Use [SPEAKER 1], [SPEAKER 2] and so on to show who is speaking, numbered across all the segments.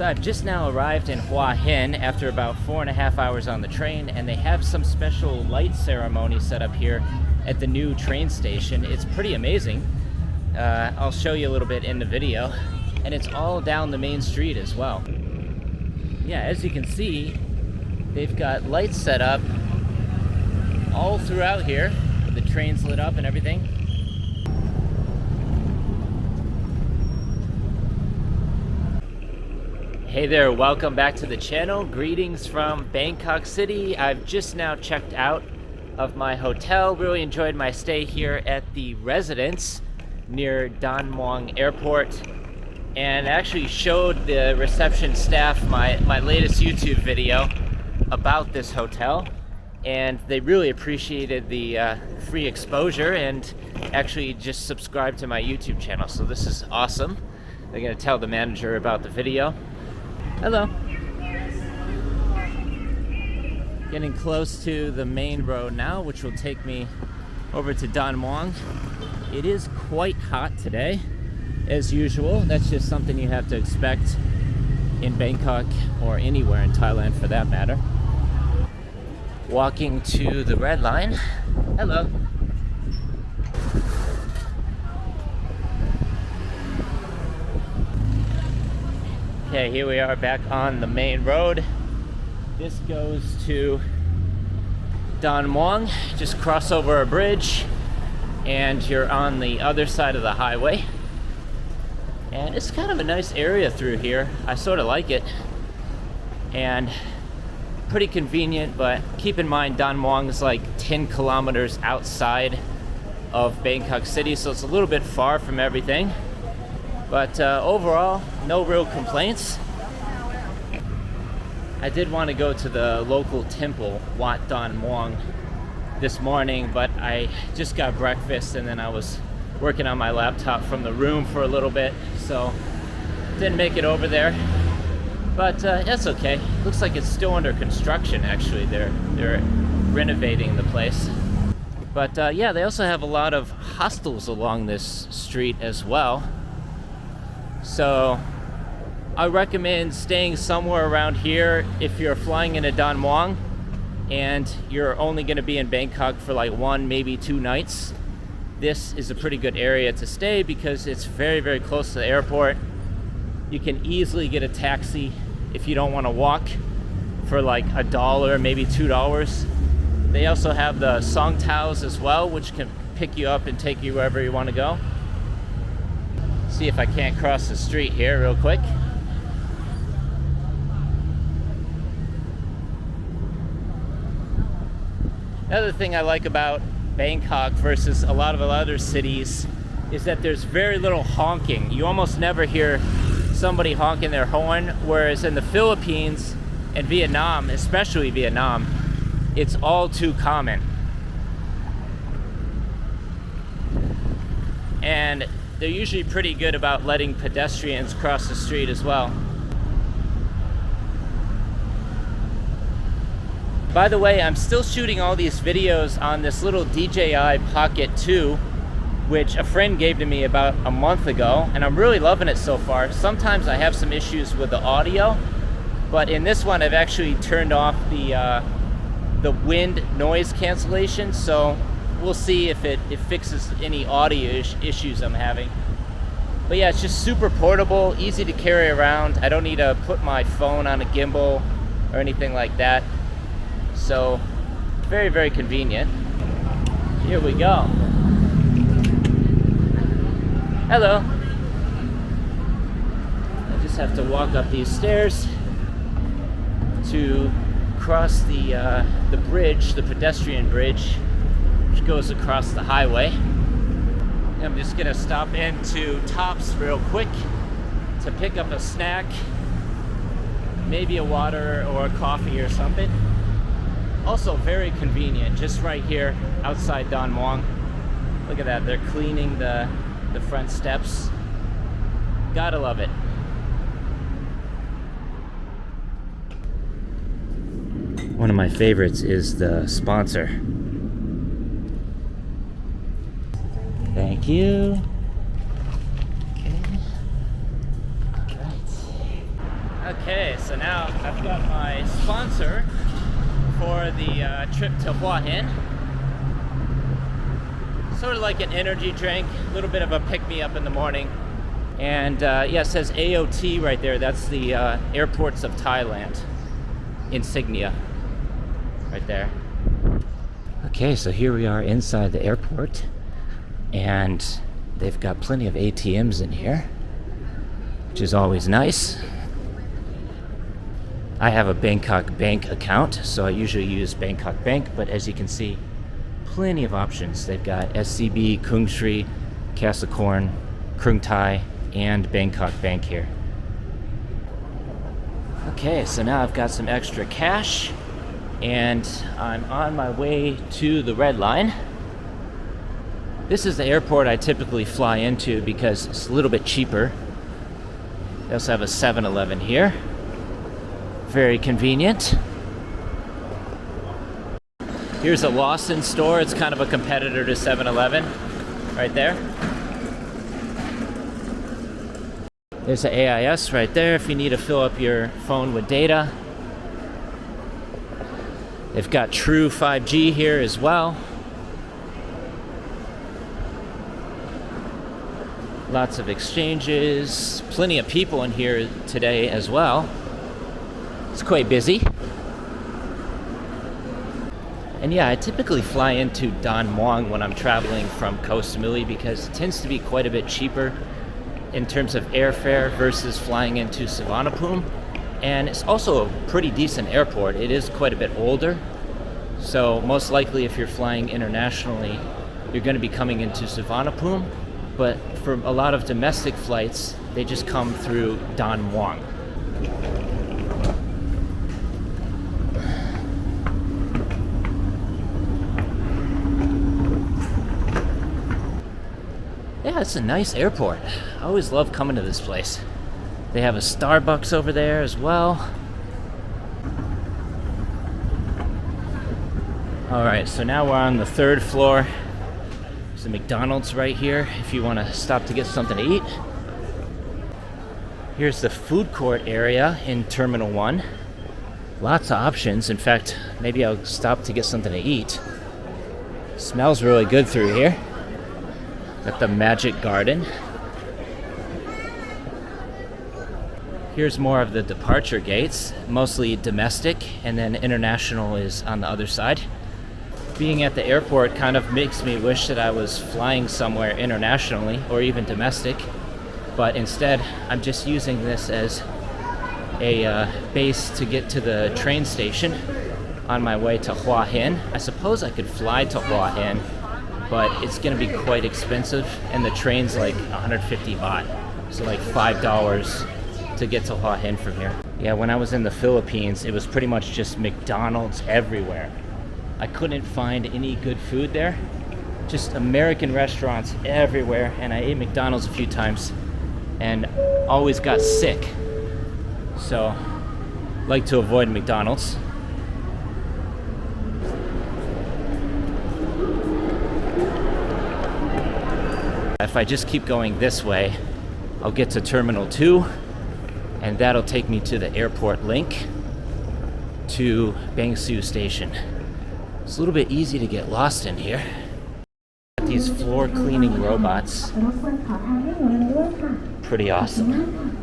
[SPEAKER 1] So I've just now arrived in Hua Hin after about 4.5 hours on the train, and they have some special light ceremony set up here at the new train station. It's pretty amazing. I'll show you a little bit in the video, and it's all down the main street as well. Yeah, as you can see, they've got lights set up all throughout here. The train's lit up and everything. Hey there, welcome back to the channel. Greetings from Bangkok City. I've just now checked out of my hotel. Really enjoyed my stay here at the residence near Don Mueang Airport, and actually showed the reception staff my latest YouTube video about this hotel, and they really appreciated the free exposure and actually just subscribed to my YouTube channel. So this is awesome. They're gonna tell the manager about the video. Hello. Getting close to the main road now, which will take me over to Don Mueang. It is quite hot today, as usual. That's just something you have to expect in Bangkok or anywhere in Thailand for that matter. Walking to the red line. Hello. Okay, here we are back on the main road. This goes to Don Mueang. Just cross over a bridge and you're on the other side of the highway. And it's kind of a nice area through here. I sort of like it. And pretty convenient, but keep in mind Don Mueang is like 10 kilometers outside of Bangkok City, so it's a little bit far from everything. But overall, no real complaints. I did want to go to the local temple, Wat Don Mueang, this morning, but I just got breakfast and then I was working on my laptop from the room for a little bit, so didn't make it over there. But that's okay. Looks like it's still under construction, actually. They're renovating the place. But yeah, they also have a lot of hostels along this street as well. So I recommend staying somewhere around here if you're flying into Don Mueang and you're only going to be in Bangkok for like 1, maybe 2 nights. This is a pretty good area to stay because it's very, very close to the airport. You can easily get a taxi if you don't want to walk for like $1, maybe $2. They also have the song taus as well, which can pick you up and take you wherever you want to go. See if I can't cross the street here real quick. Another thing I like about Bangkok versus a lot of other cities is that there's very little honking. You almost never hear somebody honking their horn, whereas in the Philippines and Vietnam, especially Vietnam, it's all too common. And they're usually pretty good about letting pedestrians cross the street as well. By the way, I'm still shooting all these videos on this little DJI Pocket 2, which a friend gave to me about a month ago, and I'm really loving it so far. Sometimes I have some issues with the audio, but in this one I've actually turned off the wind noise cancellation, so we'll see if it fixes any audio issues I'm having. But yeah, it's just super portable, easy to carry around. I don't need to put my phone on a gimbal or anything like that. So, very, very convenient. Here we go. Hello. I just have to walk up these stairs to cross the bridge, the pedestrian bridge, which goes across the highway. I'm just gonna stop into Tops real quick to pick up a snack, maybe a water or a coffee or something. Also very convenient, just right here outside Don Mueang. Look at that, they're cleaning the front steps. Gotta love it. One of my favorites is the sponsor. Thank you. Okay. All right. Okay, so now I've got my sponsor for the trip to Hua Hin. Sort of like an energy drink, a little bit of a pick-me-up in the morning. And yeah, it says AOT right there. That's the airports of Thailand insignia right there. Okay, so here we are inside the airport, and they've got plenty of ATMs in here, which is always nice. I have a Bangkok bank account, so I usually use Bangkok Bank, but as you can see, plenty of options. They've got SCB, Kung Sri, Casacorn, Krung Thai, and Bangkok Bank here. Okay, so now I've got some extra cash, and I'm on my way to the Red Line. This is the airport I typically fly into because it's a little bit cheaper. They also have a 7-Eleven here. Very convenient. Here's a Lawson store. It's kind of a competitor to 7-Eleven right there. There's the AIS right there if you need to fill up your phone with data. They've got true 5G here as well. Lots of exchanges, plenty of people in here today as well. It's quite busy. And yeah, I typically fly into Don Mueang when I'm traveling from Koh Samui because it tends to be quite a bit cheaper in terms of airfare versus flying into Suvarnabhumi. And it's also a pretty decent airport. It is quite a bit older. So most likely if you're flying internationally, you're going to be coming into Suvarnabhumi. But for a lot of domestic flights, they just come through Don Mueang. Yeah, it's a nice airport. I always love coming to this place. They have a Starbucks over there as well. Alright, so now we're on the 3rd floor. There's a McDonald's right here if you want to stop to get something to eat. Here's the food court area in Terminal 1. Lots of options. In fact, maybe I'll stop to get something to eat. Smells really good through here. Got the Magic Garden. Here's more of the departure gates, mostly domestic, and then international is on the other side. Being at the airport kind of makes me wish that I was flying somewhere internationally or even domestic, but instead I'm just using this as a base to get to the train station on my way to Hua Hin. I suppose I could fly to Hua Hin, but it's going to be quite expensive, and the train's like 150 baht, so like $5 to get to Hua Hin from here. Yeah, when I was in the Philippines, it was pretty much just McDonald's everywhere. I couldn't find any good food there. Just American restaurants everywhere, and I ate McDonald's a few times and always got sick. So, like to avoid McDonald's. If I just keep going this way, I'll get to Terminal 2, and that'll take me to the airport link to Bangsu Station. It's a little bit easy to get lost in here. These floor cleaning robots. Pretty awesome.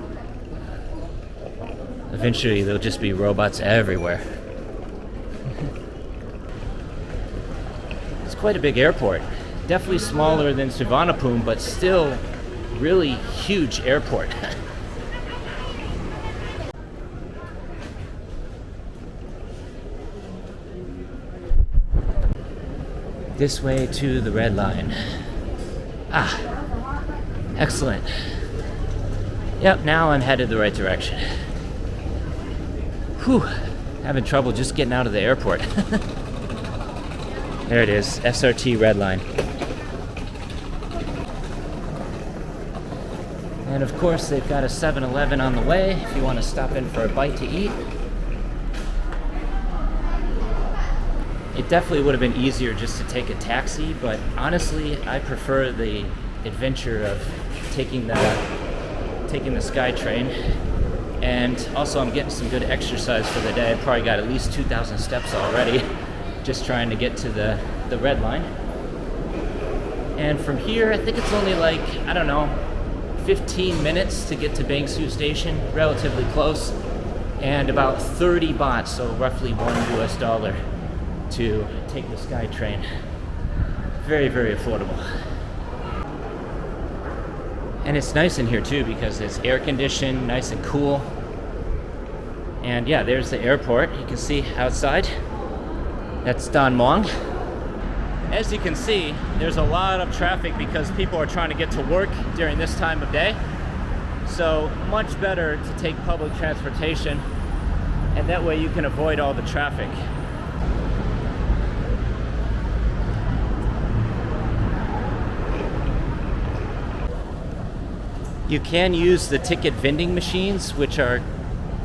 [SPEAKER 1] Eventually there'll just be robots everywhere. It's quite a big airport. Definitely smaller than Suvarnabhumi, but still really huge airport. This way to the Red Line. Ah, excellent. Yep, now I'm headed the right direction. Whew, having trouble just getting out of the airport. There it is, SRT Red Line. And of course, they've got a 7-Eleven on the way if you want to stop in for a bite to eat. It definitely would have been easier just to take a taxi, but honestly, I prefer the adventure of taking the SkyTrain And also I'm getting some good exercise for the day. I probably got at least 2,000 steps already just trying to get to the red line. And from here, I think it's only like, I don't know, 15 minutes to get to Bang Sue Station, relatively close, and about 30 baht, so roughly $1 to take the SkyTrain. Very, very affordable. And it's nice in here too because it's air conditioned, nice and cool. And yeah, there's the airport. You can see outside. That's Dan Muang. As you can see, there's a lot of traffic because people are trying to get to work during this time of day. So much better to take public transportation, and that way you can avoid all the traffic. You can use the ticket vending machines, which are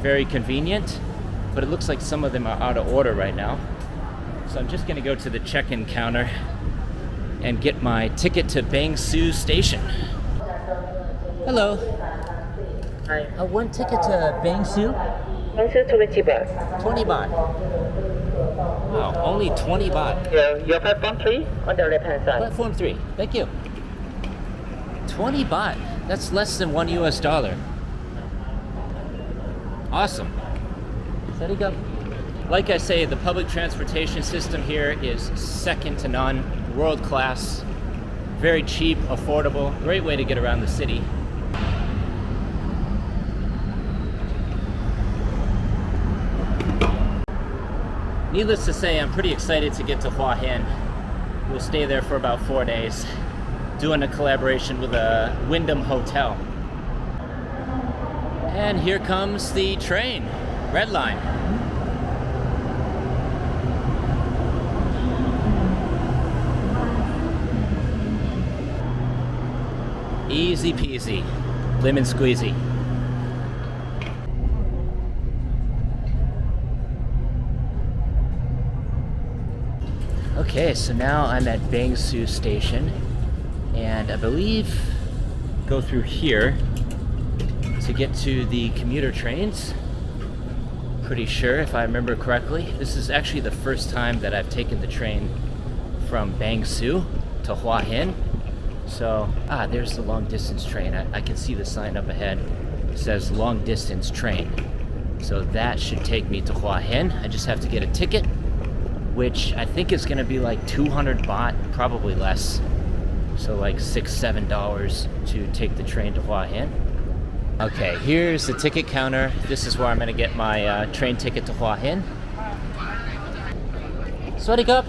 [SPEAKER 1] very convenient, but it looks like some of them are out of order right now. So I'm just gonna go to the check-in counter and get my ticket to Bang Sue Station. Hello.
[SPEAKER 2] Hi.
[SPEAKER 1] One ticket to Bang Sue?
[SPEAKER 2] Bang Sue 20 baht.
[SPEAKER 1] 20 baht. Wow, only 20 baht.
[SPEAKER 2] Your platform 3 on the left-hand side.
[SPEAKER 1] Platform 3, thank you. 20 baht, that's less than $1. Awesome. Steady go. Like I say, the public transportation system here is second to none, world class, very cheap, affordable, great way to get around the city. Needless to say, I'm pretty excited to get to Hua Hin. We'll stay there for about 4 days, doing a collaboration with a Wyndham hotel. And here comes the train, red line. Easy peasy, lemon squeezy. Okay, so now I'm at Bang Sue Station, and I believe go through here to get to the commuter trains. Pretty sure, if I remember correctly. This is actually the first time that I've taken the train from Bang Sue to Hua Hin. So, there's the long distance train. I can see the sign up ahead. It says long distance train. So that should take me to Hua Hin. I just have to get a ticket, which I think is gonna be like 200 baht, probably less. So like $6-7 to take the train to Hua Hin. Okay, here's the ticket counter. This is where I'm gonna get my train ticket to Hua Hin. Swadee Cup.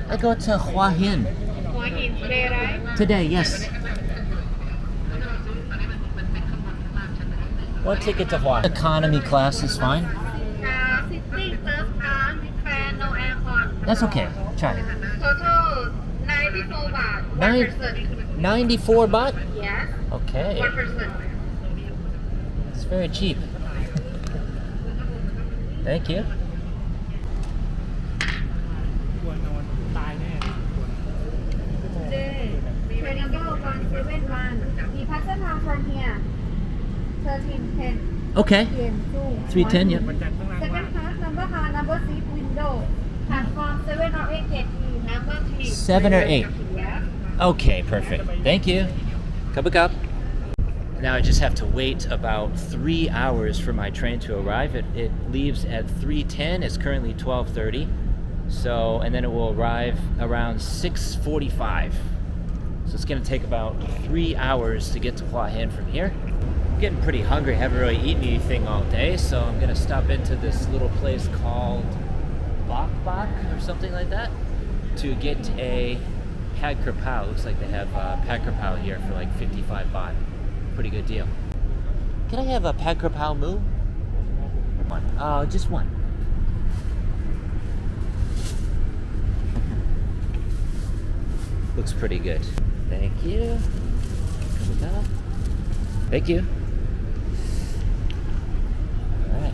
[SPEAKER 1] I go to Hua Hin.
[SPEAKER 3] Hua Hin today, right?
[SPEAKER 1] Today, yes. One ticket to Hua. Economy class is fine.
[SPEAKER 3] Sitting first class with fan, no aircon.
[SPEAKER 1] That's okay. Try it.
[SPEAKER 3] Total 94 baht.
[SPEAKER 1] 94 baht?
[SPEAKER 3] Yes.
[SPEAKER 1] Okay.
[SPEAKER 3] 1%.
[SPEAKER 1] It's very cheap. Thank you.
[SPEAKER 3] Train number 171. Departure time from here. 13:10.
[SPEAKER 1] Okay.
[SPEAKER 3] PM to
[SPEAKER 1] 310, yep.
[SPEAKER 3] Second class, number 6 window. Platform 7 or 8 gate E, number 3.
[SPEAKER 1] 7 or 8.
[SPEAKER 3] Yes.
[SPEAKER 1] Okay, perfect. Thank you. Cup. Now I just have to wait about 3 hours for my train to arrive. It leaves at 3:10. It's currently 12:30. So, and then it will arrive around 6:45. So it's gonna take about 3 hours to get to Hua Hin from here. I'm getting pretty hungry. I haven't really eaten anything all day, so I'm gonna stop into this little place called Bak Bak or something like that to get a pad krapao. Looks like they have pad krapao here for like 55 baht. Pretty good deal. Can I have a pad krapao moo? One. Just one. Looks pretty good. Thank you. Thank you. Alright.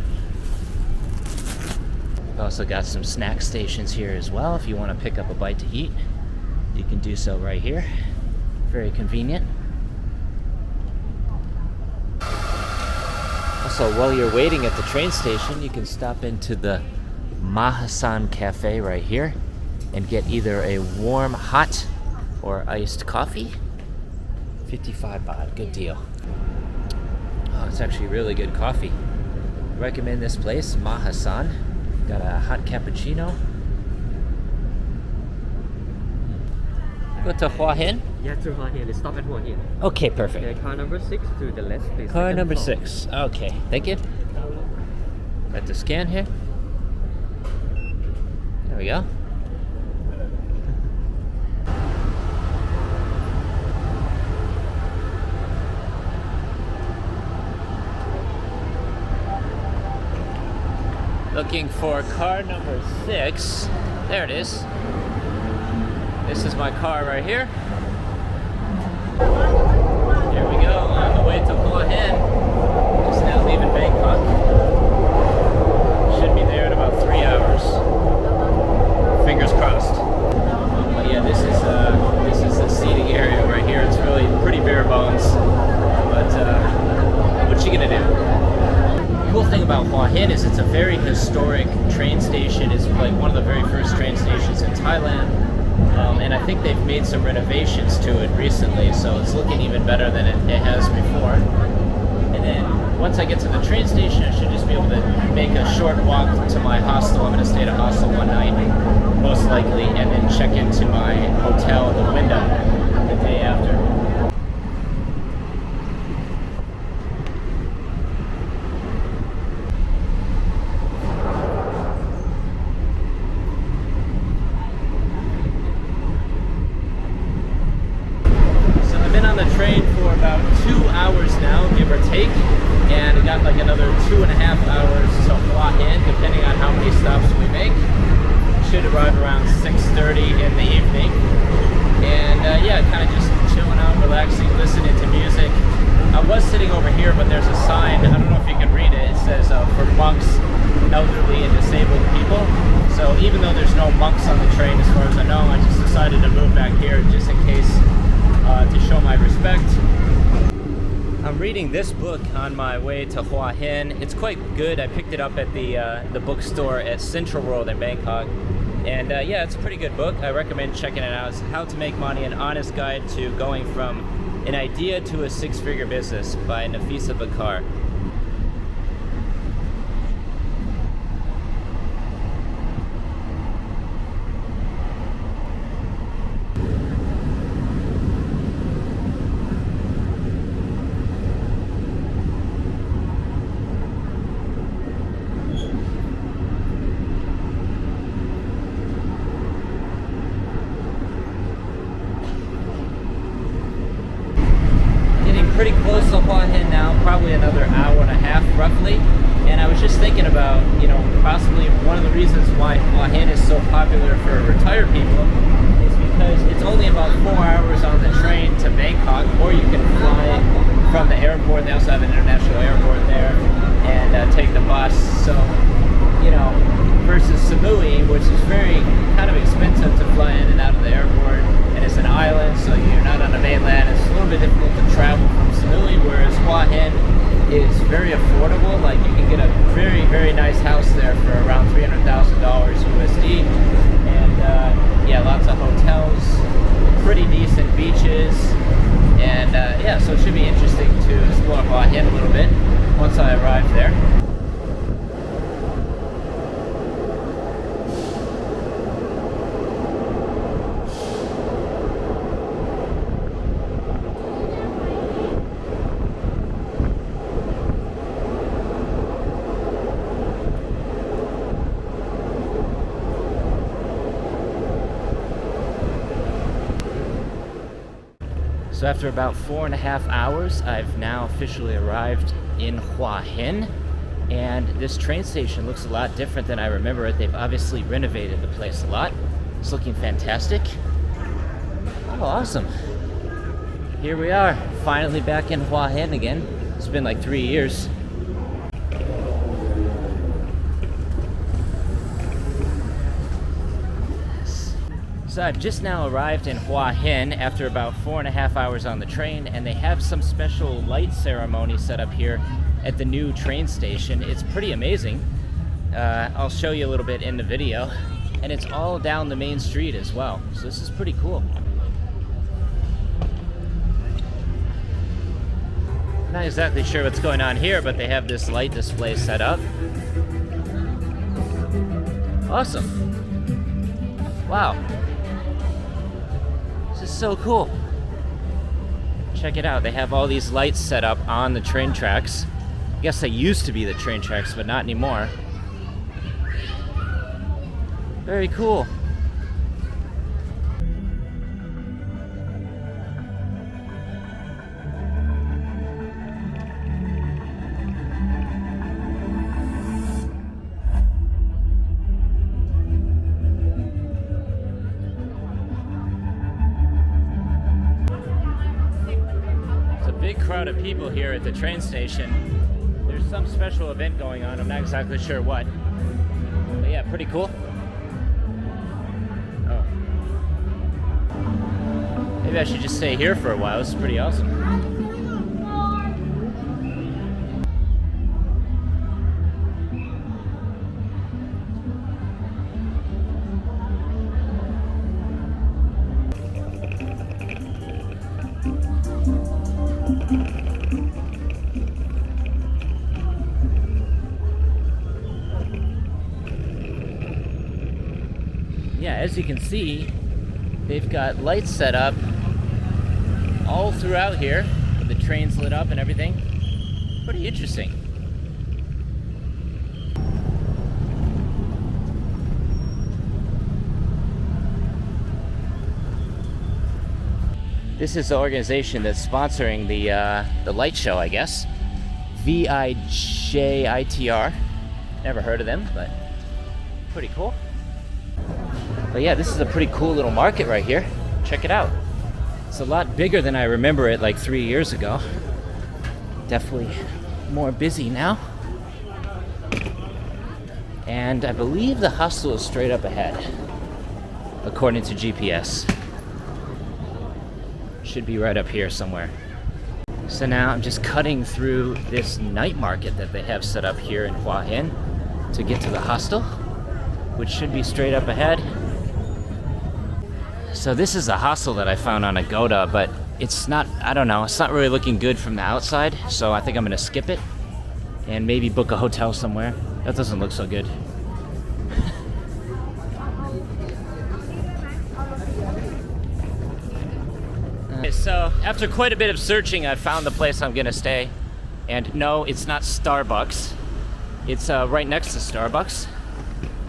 [SPEAKER 1] We've also got some snack stations here as well. If you want to pick up a bite to eat, you can do so right here. Very convenient. Also, while you're waiting at the train station, you can stop into the Mahasan Cafe right here and get either a warm, hot, or iced coffee. 55 baht, good deal. Oh, it's actually really good coffee. Recommend this place, Mahasan. Got a hot cappuccino. Go to Hua Hin?
[SPEAKER 4] Yeah, to Hua Hin. Stop at Hua Hin.
[SPEAKER 1] Okay, perfect.
[SPEAKER 4] Okay, car number 6 to the left, please.
[SPEAKER 1] Car
[SPEAKER 4] Second
[SPEAKER 1] number
[SPEAKER 4] floor.
[SPEAKER 1] 6. Okay, thank you. Got the scan here. There we go. Looking for car number 6. There it is. This is my car right here. Here we go, on the way to Hua Hin. Just now leaving Bangkok. Should be there in about 3 hours. Fingers crossed. But yeah, this is the seating area right here. It's really pretty bare bones. But what you gonna do? The cool thing about Hua Hin is it's a very historic train station. It's like one of the very first train stations in Thailand. And I think they've made some renovations to it recently, so it's looking even better than it has before. And then once I get to the train station, I should just be able to make a short walk to my hostel. I'm going to stay at a hostel one night, most likely, and then check into my hotel in the window the day after. Train for about 2 hours now, give or take, and we got like another 2.5 hours to Hua Hin, depending on how many stops we make. Should arrive around 6:30 in the evening, and yeah, kind of just chilling out, relaxing, listening to music. I was sitting over here, but there's a sign, I don't know if you can read it, it says for monks, elderly, and disabled people. So even though there's no monks on the train, as far as I know, I just decided to move back here just in case, to show my respect. I'm reading this book on my way to Hua Hin. It's quite good. I picked it up at the bookstore at Central World in Bangkok. And yeah, it's a pretty good book. I recommend checking it out. It's How to Make Money, an honest guide to going from an idea to a 6-figure business by Nafisa Bakar. Pretty close to Hua Hin now, probably another hour and a half roughly. And I was just thinking about, you know, possibly one of the reasons why Hua Hin is so popular for retired people is because it's only about 4 hours on the train to Bangkok, or you can fly from the airport. They also have an international airport there, and take the bus. So, you know, versus Samui, which is very kind of expensive to fly in and out of the airport, and it's an island, so you're not on the mainland. It's a little bit difficult to travel from Samui, whereas Hua Hin is very affordable. Like, you can get a very, very nice house there for around $300,000 USD, and yeah, lots of hotels, pretty decent beaches, and yeah, so it should be interesting to explore Hua Hin a little bit once I arrive there. So after about 4.5 hours, I've now officially arrived in Hua Hin, and this train station looks a lot different than I remember it. They've obviously renovated the place a lot. It's looking fantastic. Oh, awesome. Here we are, finally back in Hua Hin again. It's been like 3 years. So I've just now arrived in Hua Hin after about 4.5 hours on the train, and they have some special light ceremony set up here at the new train station. It's pretty amazing. I'll show you a little bit in the video. And it's all down the main street as well. So this is pretty cool. Not exactly sure what's going on here, but they have this light display set up. Awesome. Wow. This is so cool. Check it out. They have all these lights set up on the train tracks. I guess they used to be the train tracks, but not anymore. Very cool. It's a big crowd of people here at the train station. There's some special event going on. I'm not exactly sure what. But yeah, pretty cool. Maybe I should just stay here for a while. This is pretty awesome. Yeah, as you can see, they've got lights set up all throughout here, with the trains lit up and everything. Pretty interesting. This is the organization that's sponsoring the light show, I guess. VIJITR. Never heard of them, but pretty cool. But yeah, this is a pretty cool little market right here. Check it out. It's a lot bigger than I remember it like 3 years ago. Definitely more busy now. And I believe the hostel is straight up ahead, according to GPS. Should be right up here somewhere. So now I'm just cutting through this night market that they have set up here in Hua Hin to get to the hostel, which should be straight up ahead. So this is a hostel that I found on Agoda, but it's not, I don't know, it's not really looking good from the outside, so I think I'm gonna skip it and maybe book a hotel somewhere. That doesn't look so good. So after quite a bit of searching, I found the place I'm gonna stay. And no, it's not Starbucks. It's right next to Starbucks.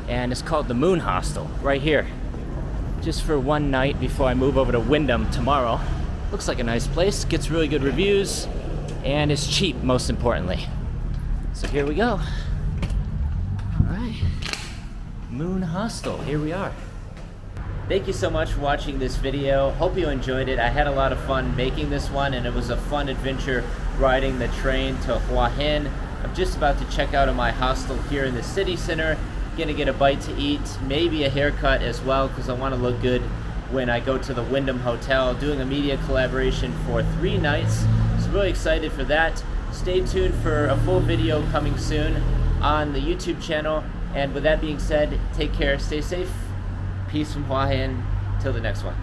[SPEAKER 1] And it's called the Moon Hostel, right here. Just for one night before I move over to Wyndham tomorrow. Looks like a nice place, gets really good reviews, and it's cheap, most importantly. So here we go. All right, Moon Hostel, here we are. Thank you so much for watching this video. Hope you enjoyed it. I had a lot of fun making this one, and it was a fun adventure riding the train to Hua Hin. I'm just about to check out of my hostel here in the city center. Gonna get a bite to eat, maybe a haircut as well, because I want to look good when I go to the Wyndham Hotel, doing a media collaboration for 3 nights. So really excited for that. Stay tuned for a full video coming soon on the YouTube channel. And with that being said, take care, stay safe. Peace from Hua Hin. Till the next one.